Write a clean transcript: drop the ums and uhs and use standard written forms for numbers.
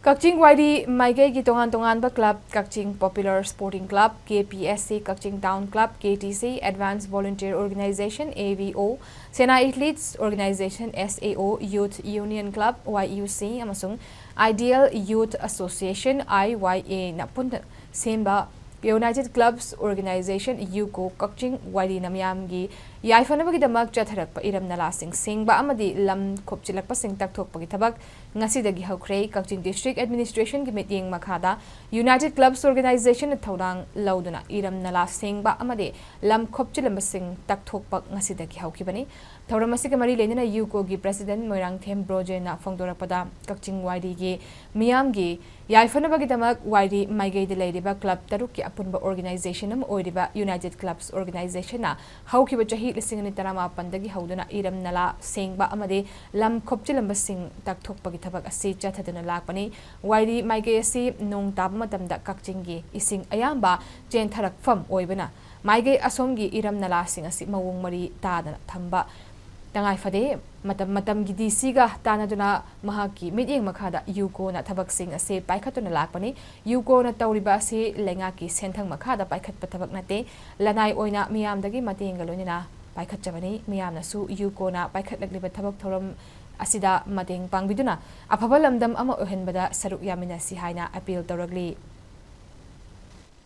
Kakching Wairi Maigai ki tongan club Kakching Popular Sporting Club KPSC Kakching Town Club KTC Advanced Volunteer Organization AVO Sena Athletes Organization SAO Youth Union Club YUC amasung Ideal Youth Association IYA na punta semba United Clubs Organization UCO Kakching Wairi namyamgi yaifanabi damak chatthakhre Iram nalasing sengba amadi lam khopchilakpa sing takthokpagi thabak ngasidagi haukhre Kakching District Administration ki meeting makhada United Clubs Organization thaudang lauduna Iram nalasing ba amadi lam khopchilamba sing takthokpak ngasidagi haukibani thauramasi ke mari lenina UCO gi President Moirang Them Broje na phongdorakpada Kakching Wairi gi miyamgi yaifanabi damak Wairi Maigai de leiriba club taruk ki apunba organization am oiriba United Clubs Organization na haukiba chahi lising ni tarama pandagi hauduna Iram nala sengba amade lam khopchilamba sing takthokpagi thabak asi chathaduna lakpani Wairi Maigai asi nong tab matamda Kakching gi ising ayamba chen tharak fam oibana Maigai asomgi Iram nala sing asi mawung mari tadana thamba tangai fade matam gi DC ga tanaduna mahaki meeting makhada UCO na thabak sing ase paikhatuna lakpani UCO na tawriba ase lenga ki senthang makhada paikhat pathabak nate lanai oina miyamdagi matenga lonina paikhatchabani miyamna su UCO na paikhatlagliba thabak thoram asida mateng pangbiduna afaba lamdam ama ohenbada saruk yamina si haina appeal tawragli